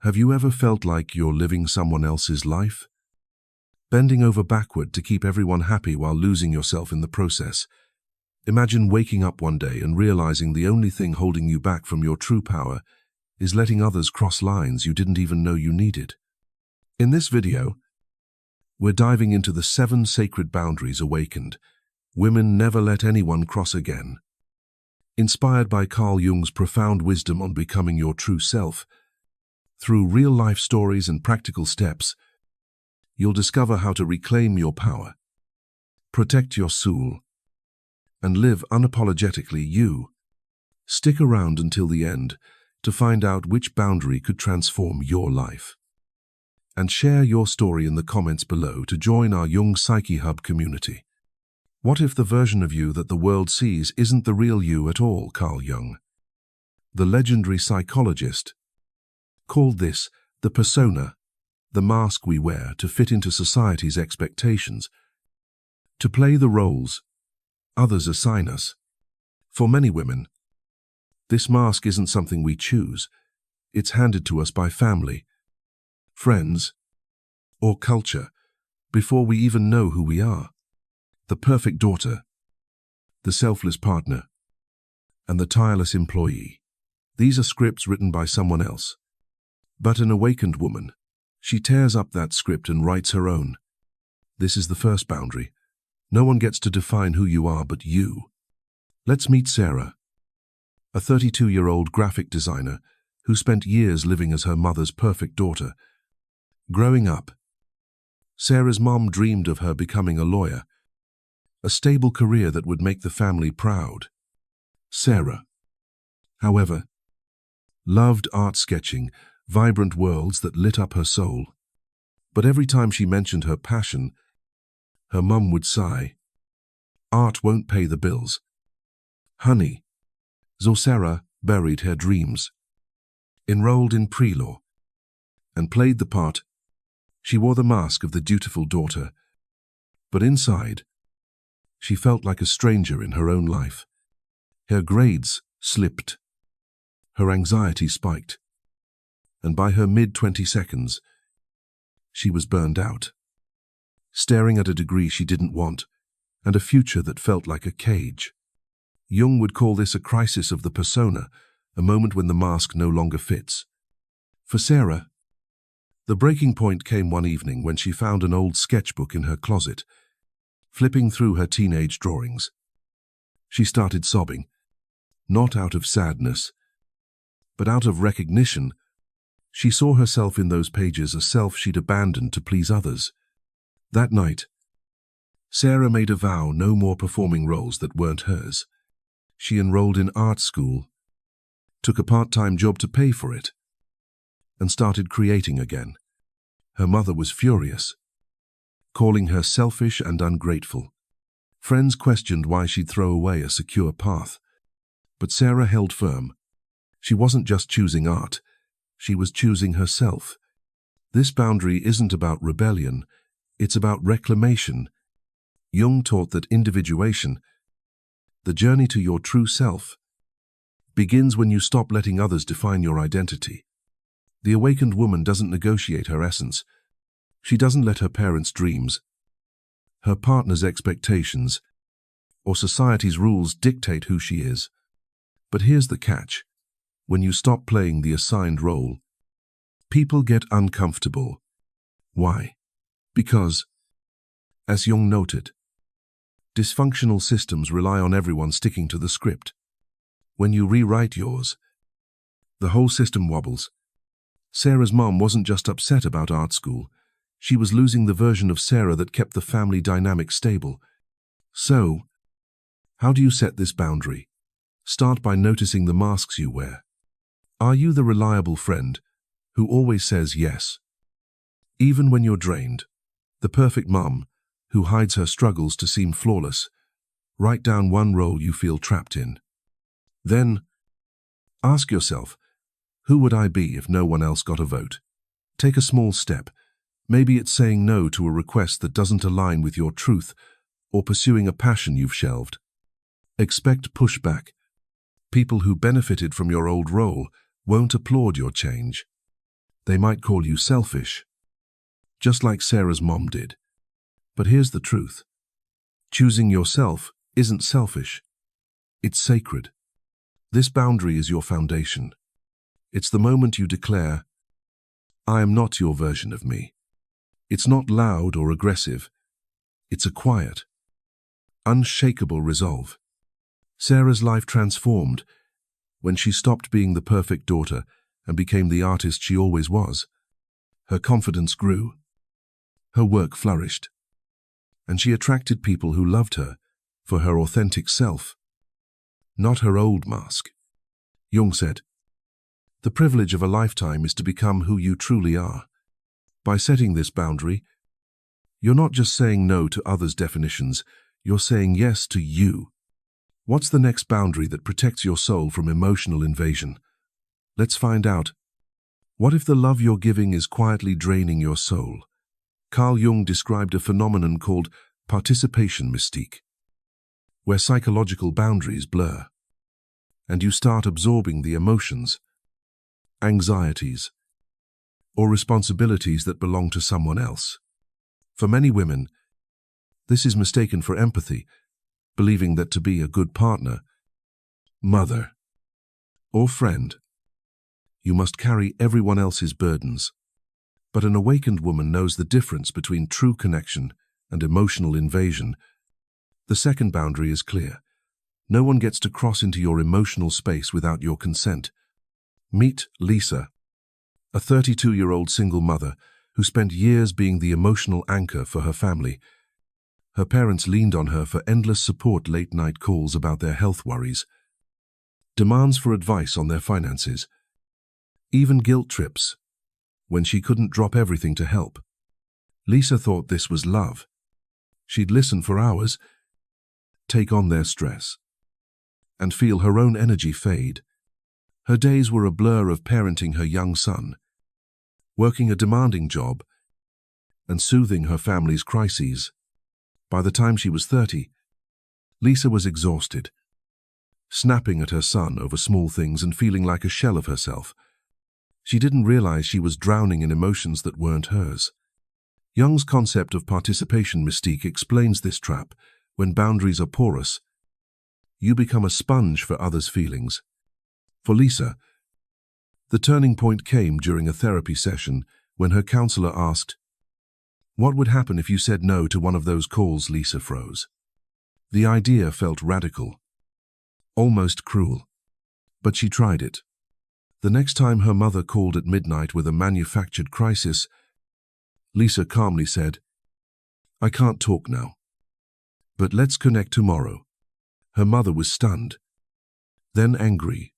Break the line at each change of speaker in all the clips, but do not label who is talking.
Have you ever felt like you're living someone else's life? Bending over backward to keep everyone happy while losing yourself in the process. Imagine waking up one day and realizing the only thing holding you back from your true power is letting others cross lines you didn't even know you needed. In this video, we're diving into the 7 sacred boundaries awakened. Women never let anyone cross again. Inspired by Carl Jung's profound wisdom on becoming your true self, through real-life stories and practical steps, you'll discover how to reclaim your power, protect your soul, and live unapologetically you. Stick around until the end to find out which boundary could transform your life. And share your story in the comments below to join our Jung Psyche Hub community. What if the version of you that the world sees isn't the real you at all? Carl Jung, the legendary psychologist, called this the persona, the mask we wear to fit into society's expectations, to play the roles others assign us. For many women, this mask isn't something we choose. It's handed to us by family, friends, or culture before we even know who we are. The perfect daughter, the selfless partner, and the tireless employee. These are scripts written by someone else. But an awakened woman, she tears up that script and writes her own. This is the first boundary. No one gets to define who you are but you. Let's meet Sarah, a 32-year-old graphic designer who spent years living as her mother's perfect daughter. Growing up, Sarah's mom dreamed of her becoming a lawyer, a stable career that would make the family proud. Sarah, however, loved art sketching, vibrant worlds that lit up her soul. But every time she mentioned her passion, her mum would sigh. Art won't pay the bills. Honey, so Sarah buried her dreams, enrolled in pre-law, and played the part. She wore the mask of the dutiful daughter, but inside, she felt like a stranger in her own life. Her grades slipped, her anxiety spiked, and by her mid-20s, she was burned out, staring at a degree she didn't want and a future that felt like a cage. Jung would call this a crisis of the persona, a moment when the mask no longer fits. For Sarah, the breaking point came one evening when she found an old sketchbook in her closet. Flipping through her teenage drawings, she started sobbing, not out of sadness, but out of recognition. She saw herself in those pages, a self she'd abandoned to please others. That night, Sarah made a vow: no more performing roles that weren't hers. She enrolled in art school, took a part-time job to pay for it, and started creating again. Her mother was furious, calling her selfish and ungrateful. Friends questioned why she'd throw away a secure path. But Sarah held firm. She wasn't just choosing art, she was choosing herself. This boundary isn't about rebellion, it's about reclamation. Jung taught that individuation, the journey to your true self, begins when you stop letting others define your identity. The awakened woman doesn't negotiate her essence. She doesn't let her parents' dreams, her partner's expectations, or society's rules dictate who she is. But here's the catch. When you stop playing the assigned role, people get uncomfortable. Why? Because, as Jung noted, dysfunctional systems rely on everyone sticking to the script. When you rewrite yours, the whole system wobbles. Sarah's mom wasn't just upset about art school. She was losing the version of Sarah that kept the family dynamic stable. So, how do you set this boundary? Start by noticing the masks you wear. Are you the reliable friend who always says yes, even when you're drained? The perfect mom who hides her struggles to seem flawless? Write down one role you feel trapped in. Then, ask yourself, who would I be if no one else got a vote? Take a small step. Maybe it's saying no to a request that doesn't align with your truth, or pursuing a passion you've shelved. Expect pushback. People who benefited from your old role won't applaud your change. They might call you selfish, just like Sarah's mom did. But here's the truth. Choosing yourself isn't selfish. It's sacred. This boundary is your foundation. It's the moment you declare, I am not your version of me. It's not loud or aggressive. It's a quiet, unshakable resolve. Sarah's life transformed when she stopped being the perfect daughter and became the artist she always was. Her confidence grew. Her work flourished. And she attracted people who loved her for her authentic self, not her old mask. Jung said, the privilege of a lifetime is to become who you truly are. By setting this boundary, you're not just saying no to others' definitions, you're saying yes to you. What's the next boundary that protects your soul from emotional invasion? Let's find out. What if the love you're giving is quietly draining your soul? Carl Jung described a phenomenon called participation mystique, where psychological boundaries blur, and you start absorbing the emotions, anxieties, or responsibilities that belong to someone else. For many women, this is mistaken for empathy, believing that to be a good partner, mother, or friend, you must carry everyone else's burdens. But an awakened woman knows the difference between true connection and emotional invasion. The second boundary is clear. No one gets to cross into your emotional space without your consent. Meet Lisa, a 32-year-old single mother who spent years being the emotional anchor for her family. Her parents leaned on her for endless support, late-night calls about their health worries, demands for advice on their finances, even guilt trips when she couldn't drop everything to help. Lisa thought this was love. She'd listen for hours, take on their stress, and feel her own energy fade. Her days were a blur of parenting her young son, working a demanding job, and soothing her family's crises. By the time she was 30, Lisa was exhausted, snapping at her son over small things and feeling like a shell of herself. She didn't realize she was drowning in emotions that weren't hers. Jung's concept of participation mystique explains this trap. When boundaries are porous, you become a sponge for others' feelings. For Lisa, the turning point came during a therapy session when her counselor asked, what would happen if you said no to one of those calls? Lisa froze. The idea felt radical, almost cruel, but she tried it. The next time her mother called at midnight with a manufactured crisis, Lisa calmly said, I can't talk now, but let's connect tomorrow. Her mother was stunned, then angry,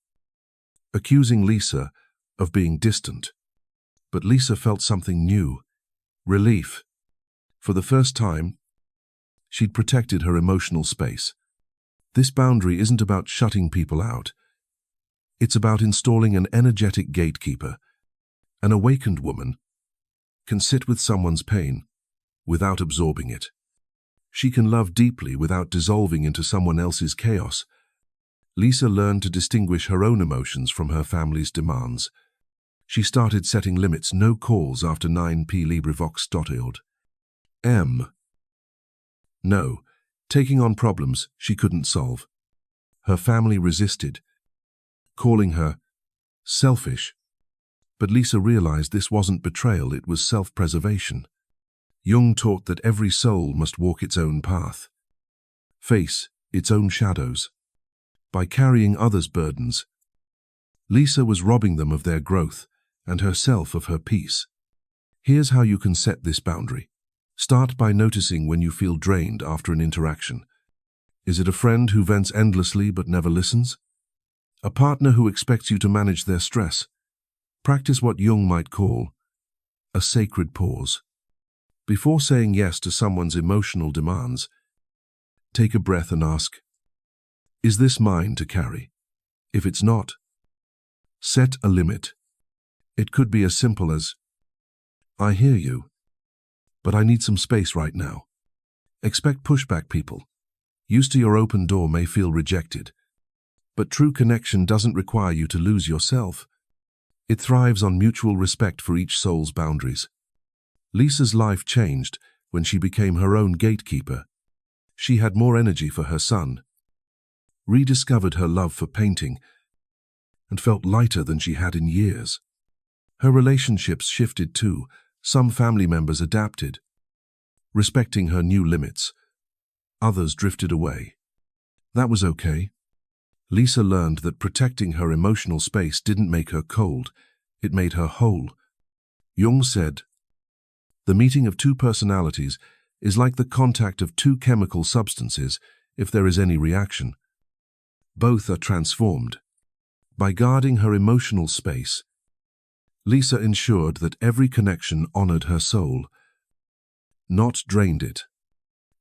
accusing Lisa of being distant. But Lisa felt something new, relief. For the first time, she'd protected her emotional space. This boundary isn't about shutting people out. It's about installing an energetic gatekeeper. An awakened woman can sit with someone's pain without absorbing it. She can love deeply without dissolving into someone else's chaos. Lisa learned to distinguish her own emotions from her family's demands. She started setting limits: no calls after 9 p.m. LibriVox.org. No, taking on problems she couldn't solve. Her family resisted, calling her selfish. But Lisa realized this wasn't betrayal, it was self-preservation. Jung taught that every soul must walk its own path, face its own shadows. By carrying others' burdens, Lisa was robbing them of their growth and herself of her peace. Here's how you can set this boundary. Start by noticing when you feel drained after an interaction. Is it a friend who vents endlessly but never listens? A partner who expects you to manage their stress? Practice what Jung might call a sacred pause. Before saying yes to someone's emotional demands, take a breath and ask, is this mine to carry? If it's not, set a limit. It could be as simple as, I hear you, but I need some space right now. Expect pushback. People used to your open door may feel rejected, but true connection doesn't require you to lose yourself. It thrives on mutual respect for each soul's boundaries. Lisa's life changed when she became her own gatekeeper. She had more energy for her son, rediscovered her love for painting, and felt lighter than she had in years. Her relationships shifted too. Some family members adapted, respecting her new limits. Others drifted away. That was okay. Lisa learned that protecting her emotional space didn't make her cold, it made her whole. Jung said, "The meeting of two personalities is like the contact of two chemical substances if there is any reaction. Both are transformed." By guarding her emotional space, Lisa ensured that every connection honored her soul, not drained it.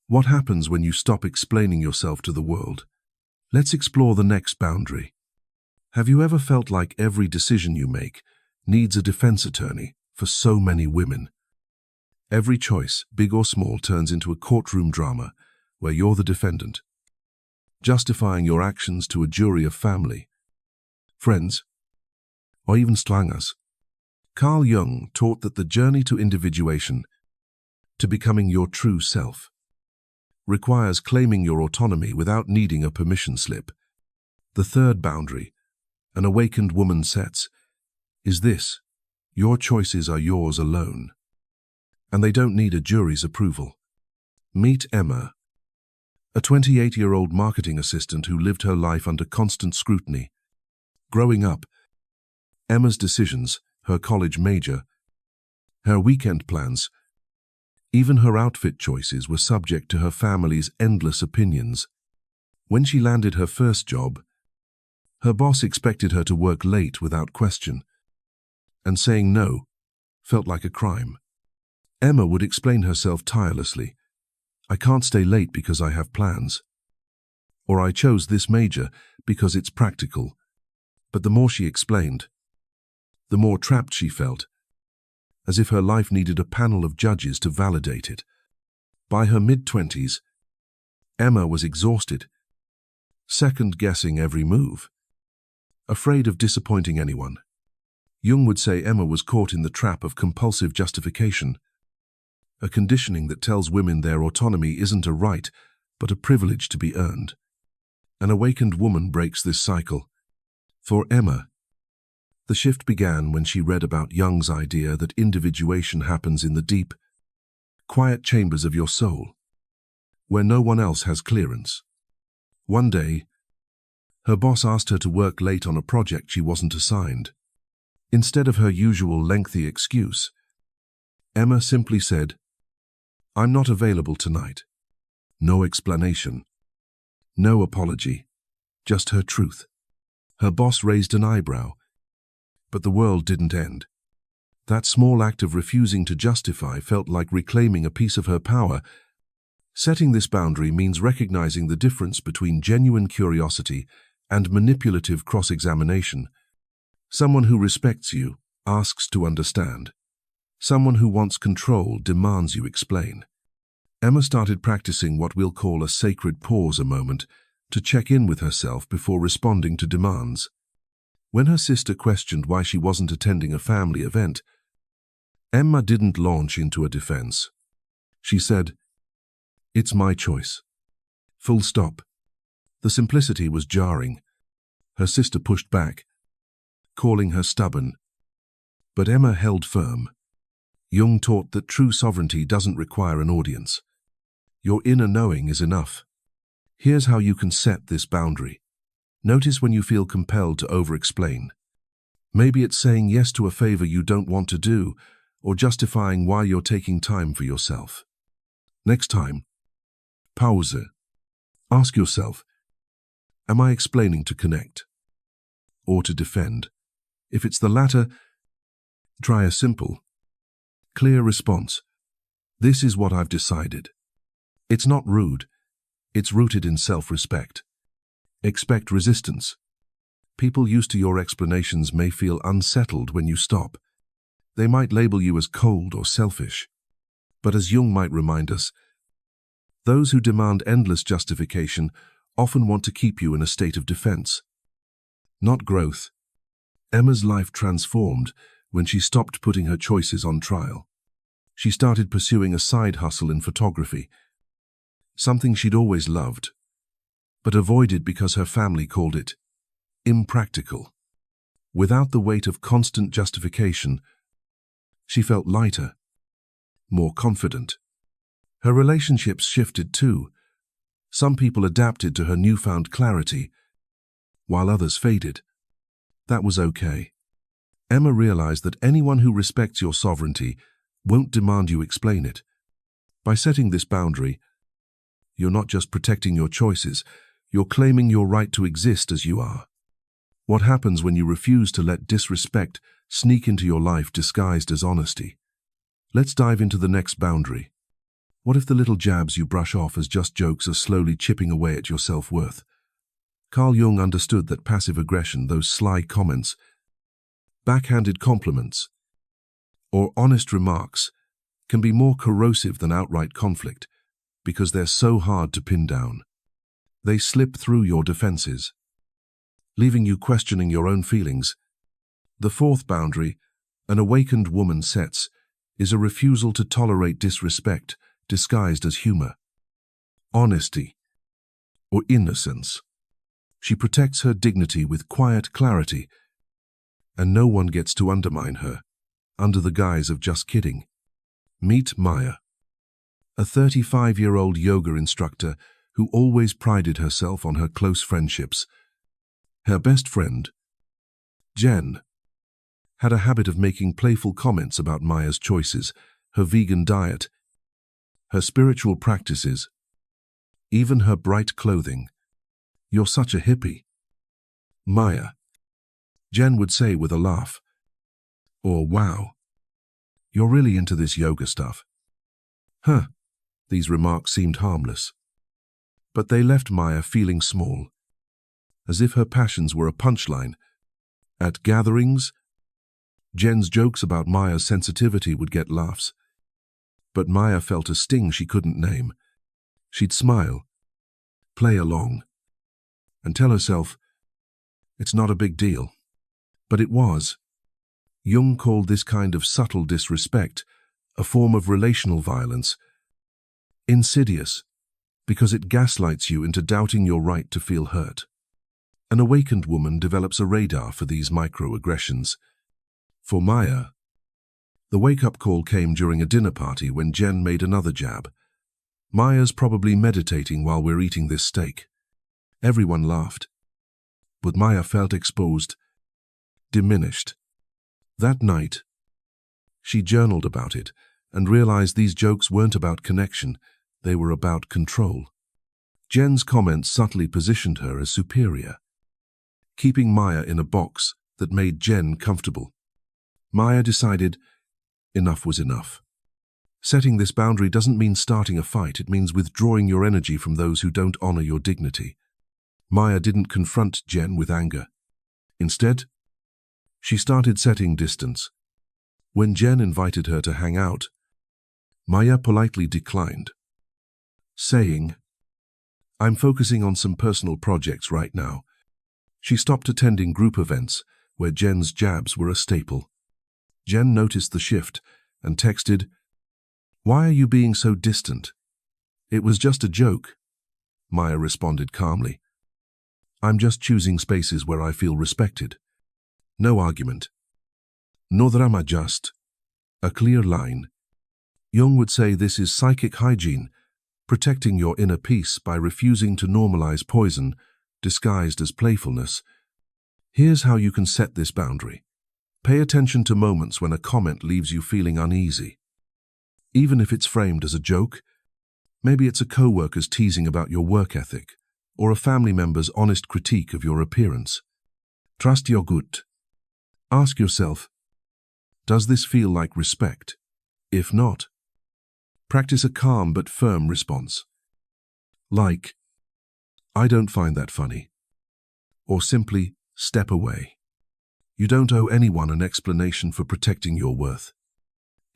What happens when you stop explaining yourself to the world? Let's explore the next boundary. Have you ever felt like every decision you make needs a defense attorney? For so many women, every choice, big or small, turns into a courtroom drama where you're the defendant, justifying your actions to a jury of family, friends, or even strangers. Carl Jung taught that the journey to individuation, to becoming your true self, requires claiming your autonomy without needing a permission slip. The third boundary an awakened woman sets is this: your choices are yours alone, and they don't need a jury's approval. Meet Emma, a 28-year-old marketing assistant who lived her life under constant scrutiny. Growing up, Emma's decisions, her college major, her weekend plans, even her outfit choices were subject to her family's endless opinions. When she landed her first job, her boss expected her to work late without question, and saying no felt like a crime. Emma would explain herself tirelessly. "I can't stay late because I have plans," or "I chose this major because it's practical." But the more she explained, the more trapped she felt, as if her life needed a panel of judges to validate it. By her mid-20s, Emma was exhausted, second-guessing every move, afraid of disappointing anyone. Jung would say Emma was caught in the trap of compulsive justification, a conditioning that tells women their autonomy isn't a right, but a privilege to be earned. An awakened woman breaks this cycle. For Emma, the shift began when she read about Jung's idea that individuation happens in the deep, quiet chambers of your soul, where no one else has clearance. One day, her boss asked her to work late on a project she wasn't assigned. Instead of her usual lengthy excuse, Emma simply said, "I'm not available tonight." No explanation, no apology, just her truth. Her boss raised an eyebrow, but the world didn't end. That small act of refusing to justify felt like reclaiming a piece of her power. Setting this boundary means recognizing the difference between genuine curiosity and manipulative cross-examination. Someone who respects you asks to understand. Someone who wants control demands you explain. Emma started practicing what we'll call a sacred pause, a moment to check in with herself before responding to demands. When her sister questioned why she wasn't attending a family event, Emma didn't launch into a defense. She said, "It's my choice." Full stop. The simplicity was jarring. Her sister pushed back, calling her stubborn. But Emma held firm. Jung taught that true sovereignty doesn't require an audience. Your inner knowing is enough. Here's how you can set this boundary. Notice when you feel compelled to over-explain. Maybe it's saying yes to a favor you don't want to do, or justifying why you're taking time for yourself. Next time, pause. Ask yourself, am I explaining to connect or to defend? If it's the latter, try a simple, clear response. "This is what I've decided." It's not rude. It's rooted in self-respect. Expect resistance. People used to your explanations may feel unsettled when you stop. They might label you as cold or selfish. But as Jung might remind us, those who demand endless justification often want to keep you in a state of defense, not growth. Emma's life transformed when she stopped putting her choices on trial. She started pursuing a side hustle in photography, something she'd always loved, but avoided because her family called it impractical. Without the weight of constant justification, she felt lighter, more confident. Her relationships shifted too. Some people adapted to her newfound clarity, while others faded. That was okay. Emma realized that anyone who respects your sovereignty won't demand you explain it. By setting this boundary, you're not just protecting your choices, you're claiming your right to exist as you are. What happens when you refuse to let disrespect sneak into your life disguised as honesty? Let's dive into the next boundary. What if the little jabs you brush off as just jokes are slowly chipping away at your self-worth? Carl Jung understood that passive aggression, those sly comments, backhanded compliments, or honest remarks, can be more corrosive than outright conflict because they're so hard to pin down. They slip through your defenses, leaving you questioning your own feelings. The fourth boundary an awakened woman sets is a refusal to tolerate disrespect disguised as humor, honesty, or innocence. She protects her dignity with quiet clarity, and no one gets to undermine her under the guise of just kidding. Meet Maya, a 35-year-old yoga instructor who always prided herself on her close friendships. Her best friend, Jen, had a habit of making playful comments about Maya's choices, her vegan diet, her spiritual practices, even her bright clothing. "You're such a hippie, Maya," Jen would say with a laugh. Or, "Wow, you're really into this yoga stuff." Huh, these remarks seemed harmless. But they left Maya feeling small, as if her passions were a punchline. At gatherings, Jen's jokes about Maya's sensitivity would get laughs, but Maya felt a sting she couldn't name. She'd smile, play along, and tell herself, it's not a big deal. But it was. Jung called this kind of subtle disrespect a form of relational violence, insidious, because it gaslights you into doubting your right to feel hurt. An awakened woman develops a radar for these microaggressions. For Maya, the wake-up call came during a dinner party when Jen made another jab. "Maya's probably meditating while we're eating this steak." Everyone laughed, but Maya felt exposed, diminished. That night, she journaled about it and realized these jokes weren't about connection, they were about control. Jen's comments subtly positioned her as superior, keeping Maya in a box that made Jen comfortable. Maya decided enough was enough. Setting this boundary doesn't mean starting a fight, it means withdrawing your energy from those who don't honor your dignity. Maya didn't confront Jen with anger. Instead, she started setting distance. When Jen invited her to hang out, Maya politely declined, saying, "I'm focusing on some personal projects right now." She stopped attending group events where Jen's jabs were a staple. Jen noticed the shift and texted, "Why are you being so distant?" "It was just a joke," Maya responded calmly. "I'm just choosing spaces where I feel respected." No argument. No drama, just a clear line. Jung would say this is psychic hygiene, protecting your inner peace by refusing to normalize poison disguised as playfulness. Here's how you can set this boundary. Pay attention to moments when a comment leaves you feeling uneasy. Even if it's framed as a joke, maybe it's a co-worker's teasing about your work ethic, or a family member's honest critique of your appearance. Trust your gut. Ask yourself, does this feel like respect? If not, practice a calm but firm response. Like, "I don't find that funny," or simply step away. You don't owe anyone an explanation for protecting your worth.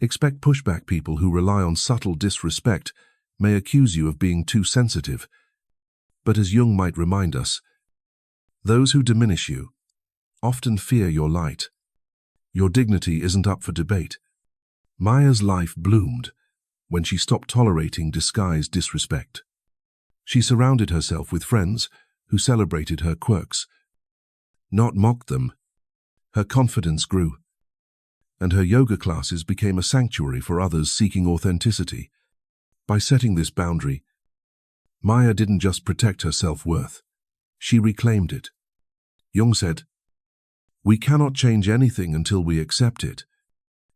Expect pushback. People who rely on subtle disrespect may accuse you of being too sensitive. But as Jung might remind us, those who diminish you often fear your light. Your dignity isn't up for debate. Maya's life bloomed when she stopped tolerating disguised disrespect. She surrounded herself with friends who celebrated her quirks, not mocked them. Her confidence grew, and her yoga classes became a sanctuary for others seeking authenticity. By setting this boundary, Maya didn't just protect her self-worth, she reclaimed it. Jung said, "We cannot change anything until we accept it."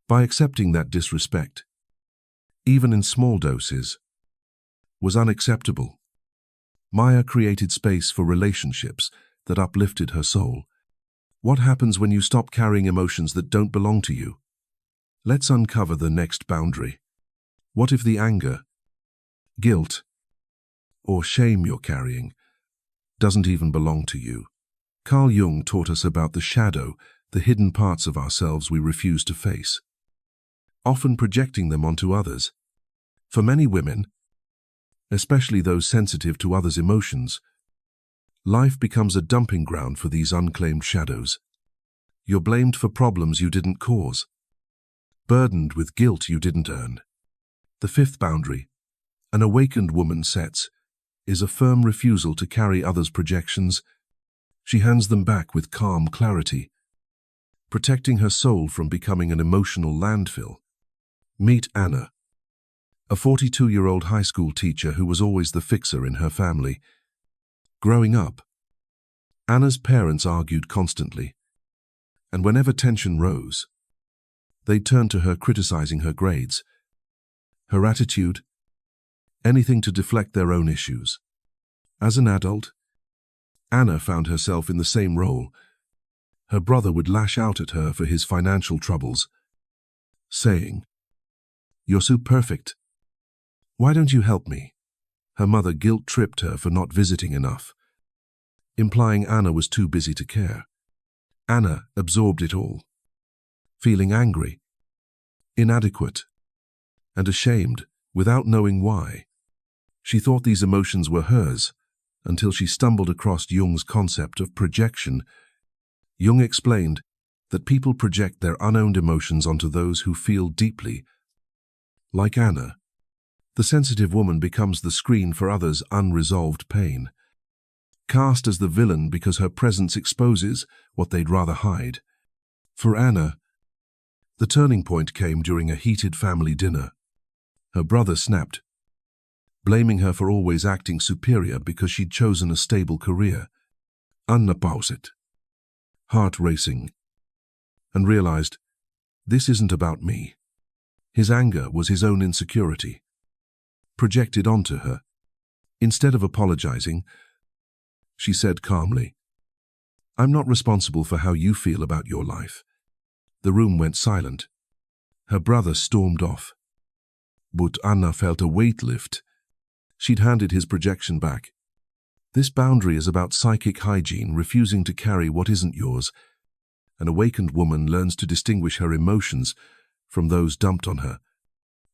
By accepting that disrespect, even in small doses, was unacceptable, Maya created space for relationships that uplifted her soul. What happens when you stop carrying emotions that don't belong to you? Let's uncover the next boundary. What if the anger, guilt, or shame you're carrying doesn't even belong to you? Carl Jung taught us about the shadow, the hidden parts of ourselves we refuse to face, often projecting them onto others. For many women, especially those sensitive to others' emotions, life becomes a dumping ground for these unclaimed shadows. You're blamed for problems you didn't cause, burdened with guilt you didn't earn. The fifth boundary an awakened woman sets is a firm refusal to carry others' projections. She hands them back with calm clarity, protecting her soul from becoming an emotional landfill. Meet Anna, a 42-year-old high school teacher who was always the fixer in her family. Growing up, Anna's parents argued constantly, and whenever tension rose, they turned to her criticizing her grades, her attitude, anything to deflect their own issues. As an adult, Anna found herself in the same role. Her brother would lash out at her for his financial troubles, saying, "You're so perfect. Why don't you help me?" Her mother guilt-tripped her for not visiting enough, implying Anna was too busy to care. Anna absorbed it all, feeling angry, inadequate, and ashamed without knowing why. She thought these emotions were hers until she stumbled across Jung's concept of projection. Jung explained that people project their unowned emotions onto those who feel deeply. Like Anna, the sensitive woman becomes the screen for others' unresolved pain, cast as the villain because her presence exposes what they'd rather hide. For Anna, the turning point came during a heated family dinner. Her brother snapped, blaming her for always acting superior because she'd chosen a stable career. Anna paused it, heart racing, and realized, this isn't about me. His anger was his own insecurity, projected onto her. Instead of apologizing, she said calmly, "I'm not responsible for how you feel about your life." The room went silent. Her brother stormed off. But Anna felt a weight lift. She'd handed his projection back. This boundary is about psychic hygiene, refusing to carry what isn't yours. An awakened woman learns to distinguish her emotions from those dumped on her.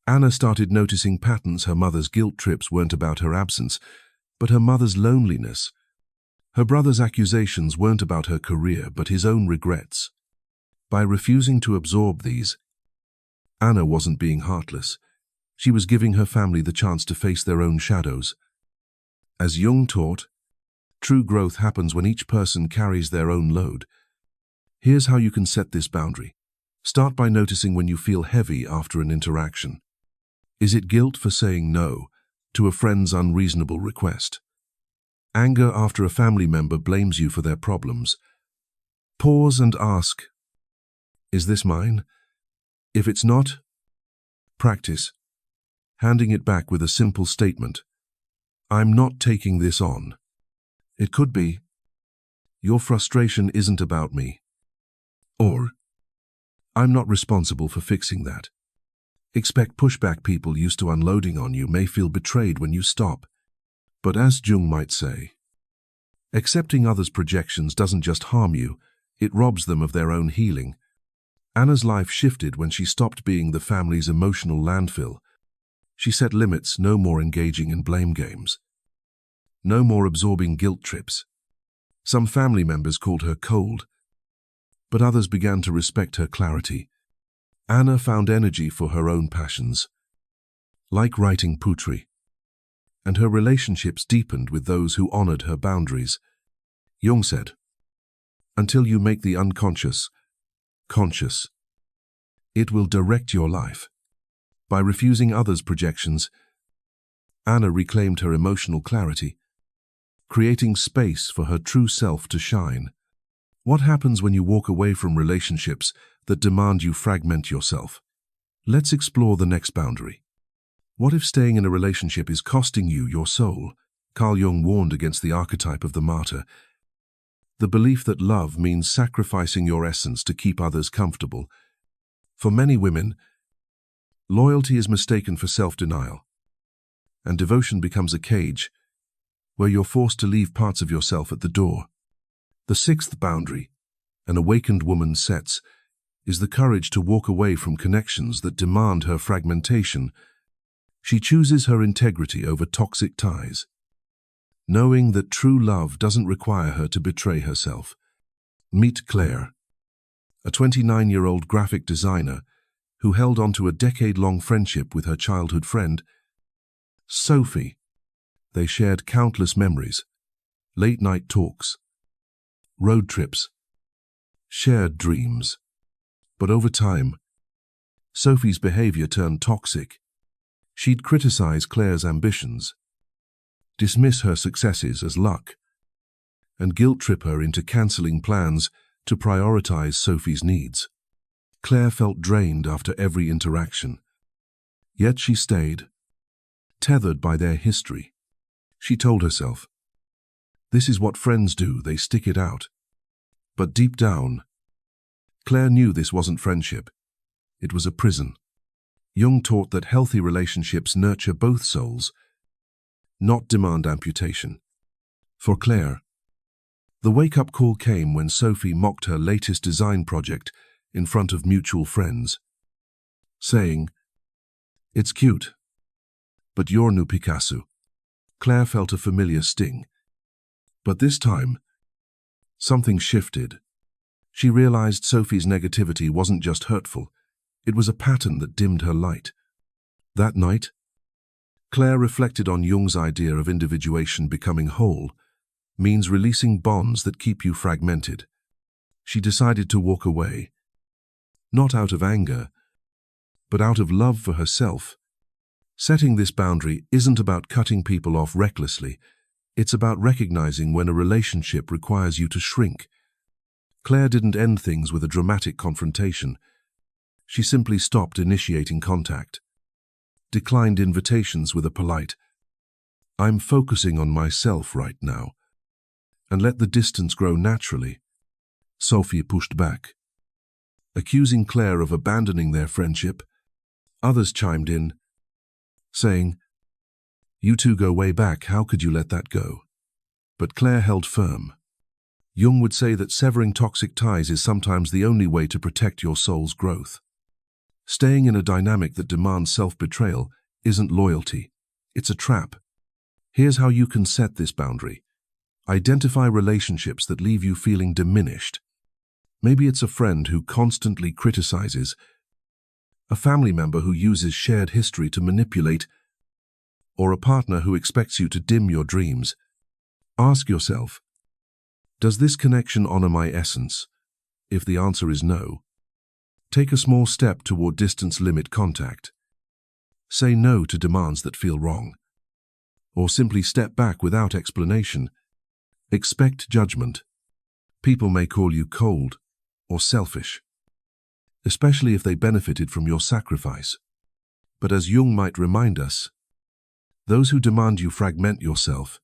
Anna started noticing patterns. Her mother's guilt trips weren't about her absence, but her mother's loneliness. Her brother's accusations weren't about her career, but his own regrets. By refusing to absorb these, Anna wasn't being heartless. She was giving her family the chance to face their own shadows. As Jung taught, true growth happens when each person carries their own load. Here's how you can set this boundary. Start by noticing when you feel heavy after an interaction. Is it guilt for saying no to a friend's unreasonable request? Anger after a family member blames you for their problems? Pause and ask, is this mine? If it's not, practice handing it back with a simple statement. I'm not taking this on. It could be, your frustration isn't about me. Or, I'm not responsible for fixing that. Expect pushback. People used to unloading on you may feel betrayed when you stop. But as Jung might say, accepting others' projections doesn't just harm you, it robs them of their own healing. Anna's life shifted when she stopped being the family's emotional landfill. She set limits, no more engaging in blame games, no more absorbing guilt trips. Some family members called her cold, but others began to respect her clarity. Anna found energy for her own passions, like writing poetry, and her relationships deepened with those who honored her boundaries. Jung said, "Until you make the unconscious conscious, it will direct your life." By refusing others' projections, Anna reclaimed her emotional clarity, creating space for her true self to shine. What happens when you walk away from relationships that demand you fragment yourself? Let's explore the next boundary. What if staying in a relationship is costing you your soul? Carl Jung warned against the archetype of the martyr, the belief that love means sacrificing your essence to keep others comfortable. For many women, loyalty is mistaken for self-denial, and devotion becomes a cage where you're forced to leave parts of yourself at the door. The sixth boundary an awakened woman sets is the courage to walk away from connections that demand her fragmentation. She chooses her integrity over toxic ties, knowing that true love doesn't require her to betray herself. Meet Claire, a 29-year-old graphic designer who held on to a decade-long friendship with her childhood friend, Sophie. They shared countless memories, late-night talks, road trips, shared dreams. But over time, Sophie's behavior turned toxic. She'd criticize Claire's ambitions, dismiss her successes as luck, and guilt-trip her into canceling plans to prioritize Sophie's needs. Claire felt drained after every interaction. Yet she stayed, tethered by their history. She told herself, "This is what friends do, they stick it out." But deep down, Claire knew this wasn't friendship. It was a prison. Jung taught that healthy relationships nurture both souls, not demand amputation. For Claire, the wake-up call came when Sophie mocked her latest design project in front of mutual friends, saying, "It's cute, but you're no Picasso." Claire felt a familiar sting. But this time, something shifted. She realized Sophie's negativity wasn't just hurtful, it was a pattern that dimmed her light. That night, Claire reflected on Jung's idea of individuation becoming whole, means releasing bonds that keep you fragmented. She decided to walk away, not out of anger, but out of love for herself. Setting this boundary isn't about cutting people off recklessly, it's about recognizing when a relationship requires you to shrink. Claire didn't end things with a dramatic confrontation. She simply stopped initiating contact, declined invitations with a polite, "I'm focusing on myself right now," and let the distance grow naturally. Sophie pushed back, accusing Claire of abandoning their friendship. Others chimed in, saying, "You two go way back, how could you let that go?" But Claire held firm. Jung would say that severing toxic ties is sometimes the only way to protect your soul's growth. Staying in a dynamic that demands self-betrayal isn't loyalty, it's a trap. Here's how you can set this boundary. Identify relationships that leave you feeling diminished. Maybe it's a friend who constantly criticizes, a family member who uses shared history to manipulate, or a partner who expects you to dim your dreams. Ask yourself, does this connection honor my essence? If the answer is no, take a small step toward distance limit contact. Say no to demands that feel wrong, or simply step back without explanation. Expect judgment. People may call you cold or selfish, especially if they benefited from your sacrifice. But as Jung might remind us, those who demand you fragment yourself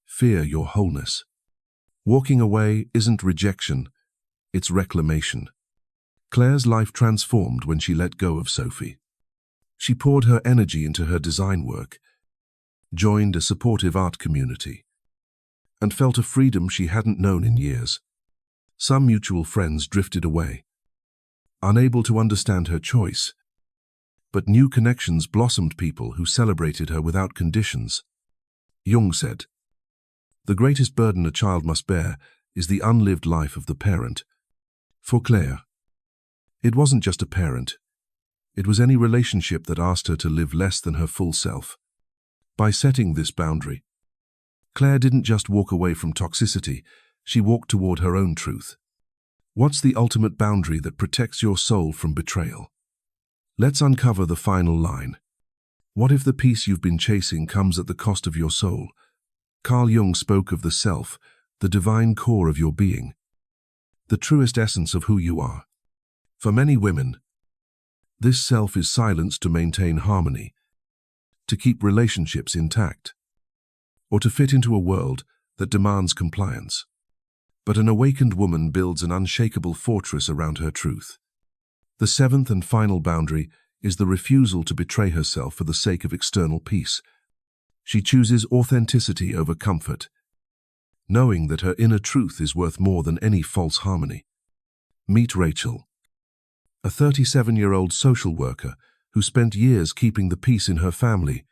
fear your wholeness. Walking away isn't rejection, it's reclamation. Claire's life transformed when she let go of Sophie. She poured her energy into her design work, joined a supportive art community, and felt a freedom she hadn't known in years. Some mutual friends drifted away, unable to understand her choice, but new connections blossomed, people who celebrated her without conditions. Jung said, "The greatest burden a child must bear is the unlived life of the parent." For Claire, it wasn't just a parent. It was any relationship that asked her to live less than her full self. By setting this boundary, Claire didn't just walk away from toxicity, she walked toward her own truth. What's the ultimate boundary that protects your soul from betrayal? Let's uncover the final line. What if the peace you've been chasing comes at the cost of your soul? Carl Jung spoke of the self, the divine core of your being, the truest essence of who you are. For many women, this self is silenced to maintain harmony, to keep relationships intact, or to fit into a world that demands compliance. But an awakened woman builds an unshakable fortress around her truth. The seventh and final boundary is the refusal to betray herself for the sake of external peace. She chooses authenticity over comfort, knowing that her inner truth is worth more than any false harmony. Meet Rachel, a 37-year-old social worker who spent years keeping the peace in her family,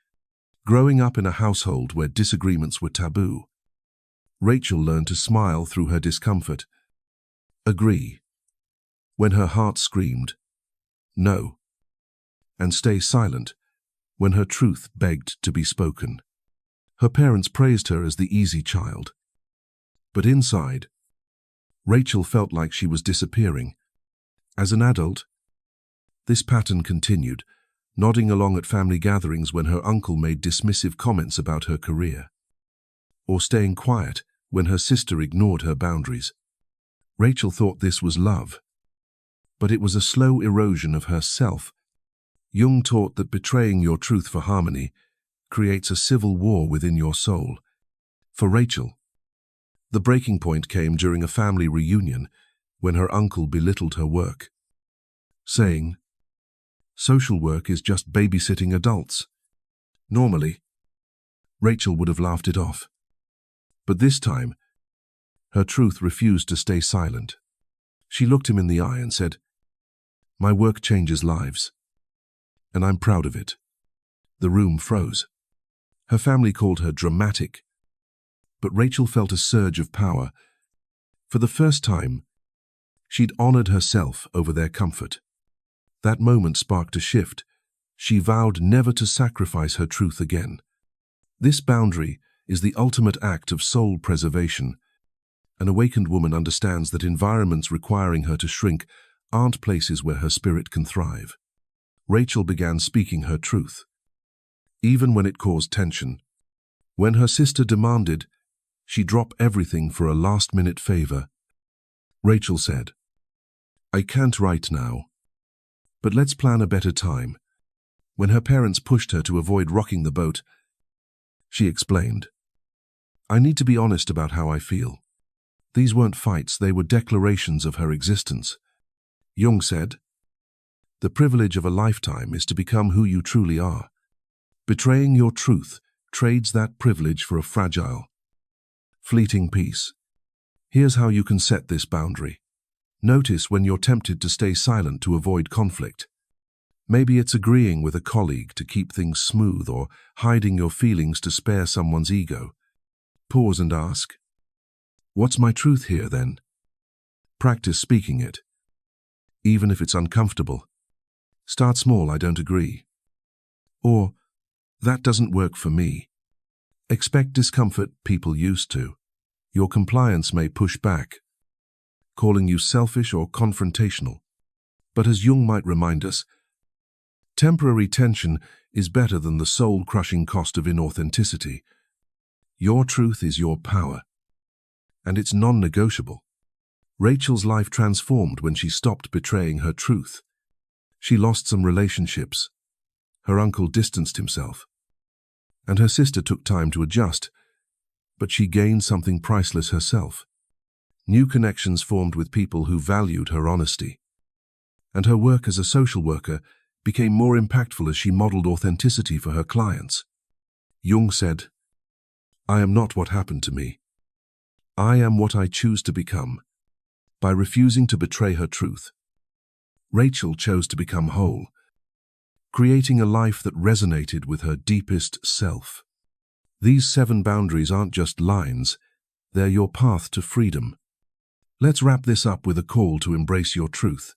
growing up in a household where disagreements were taboo. Rachel learned to smile through her discomfort, agree when her heart screamed no, and stay silent when her truth begged to be spoken. Her parents praised her as the easy child, but inside, Rachel felt like she was disappearing. As an adult, this pattern continued, nodding along at family gatherings when her uncle made dismissive comments about her career, or staying quiet when her sister ignored her boundaries. Rachel thought this was love, but it was a slow erosion of her self. Jung taught that betraying your truth for harmony creates a civil war within your soul. For Rachel, the breaking point came during a family reunion when her uncle belittled her work, saying, "Social work is just babysitting adults." Normally, Rachel would have laughed it off. But this time, her truth refused to stay silent. She looked him in the eye and said, "My work changes lives, and I'm proud of it." The room froze. Her family called her dramatic, but Rachel felt a surge of power. For the first time, she'd honored herself over their comfort. That moment sparked a shift. She vowed never to sacrifice her truth again. This boundary is the ultimate act of soul preservation. An awakened woman understands that environments requiring her to shrink aren't places where her spirit can thrive. Rachel began speaking her truth, even when it caused tension. When her sister demanded she drop everything for a last-minute favor, Rachel said, "I can't right now, but let's plan a better time." When her parents pushed her to avoid rocking the boat, she explained, "I need to be honest about how I feel." These weren't fights, they were declarations of her existence. Jung said, "The privilege of a lifetime is to become who you truly are." Betraying your truth trades that privilege for a fragile, fleeting peace. Here's how you can set this boundary. Notice when you're tempted to stay silent to avoid conflict. Maybe it's agreeing with a colleague to keep things smooth or hiding your feelings to spare someone's ego. Pause and ask, "What's my truth here then?" Practice speaking it, even if it's uncomfortable. Start small, "I don't agree," or "That doesn't work for me." Expect discomfort, people used to. Your compliance may push back, calling you selfish or confrontational. But as Jung might remind us, temporary tension is better than the soul-crushing cost of inauthenticity. Your truth is your power, and it's non-negotiable. Rachel's life transformed when she stopped betraying her truth. She lost some relationships. Her uncle distanced himself, and her sister took time to adjust, but she gained something priceless herself. New connections formed with people who valued her honesty, and her work as a social worker became more impactful as she modeled authenticity for her clients. Jung said, "I am not what happened to me. I am what I choose to become." By refusing to betray her truth, Rachel chose to become whole, creating a life that resonated with her deepest self. These 7 boundaries aren't just lines, they're your path to freedom. Let's wrap this up with a call to embrace your truth.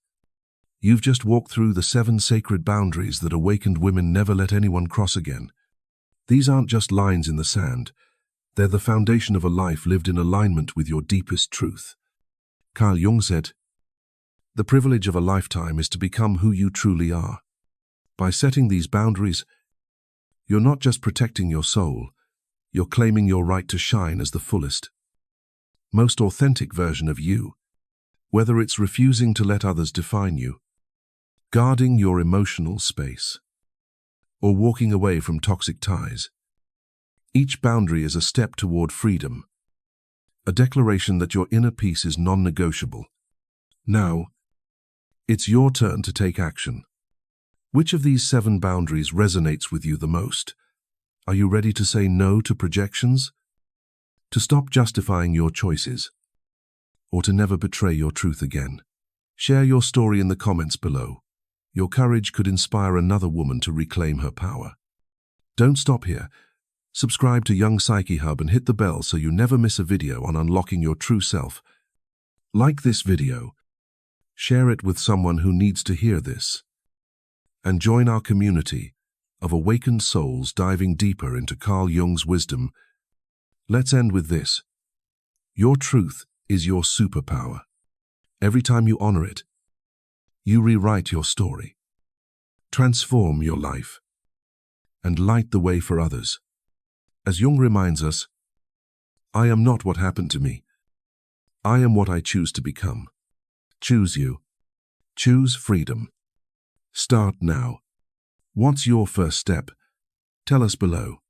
You've just walked through the 7 sacred boundaries that awakened women never let anyone cross again. These aren't just lines in the sand. They're the foundation of a life lived in alignment with your deepest truth. Carl Jung said, "The privilege of a lifetime is to become who you truly are." By setting these boundaries, you're not just protecting your soul, you're claiming your right to shine as the fullest, most authentic version of you. Whether it's refusing to let others define you, guarding your emotional space, or walking away from toxic ties, each boundary is a step toward freedom, a declaration that your inner peace is non-negotiable. Now, it's your turn to take action. Which of these 7 boundaries resonates with you the most? Are you ready to say no to projections? To stop justifying your choices? Or to never betray your truth again? Share your story in the comments below. Your courage could inspire another woman to reclaim her power. Don't stop here. Subscribe to Young Psyche Hub and hit the bell so you never miss a video on unlocking your true self. Like this video. Share it with someone who needs to hear this. And join our community of awakened souls diving deeper into Carl Jung's wisdom. Let's end with this. Your truth is your superpower. Every time you honor it, you rewrite your story, transform your life, and light the way for others. As Jung reminds us, I am not what happened to me. I am what I choose to become. Choose you. Choose freedom. Start now. What's your first step? Tell us below.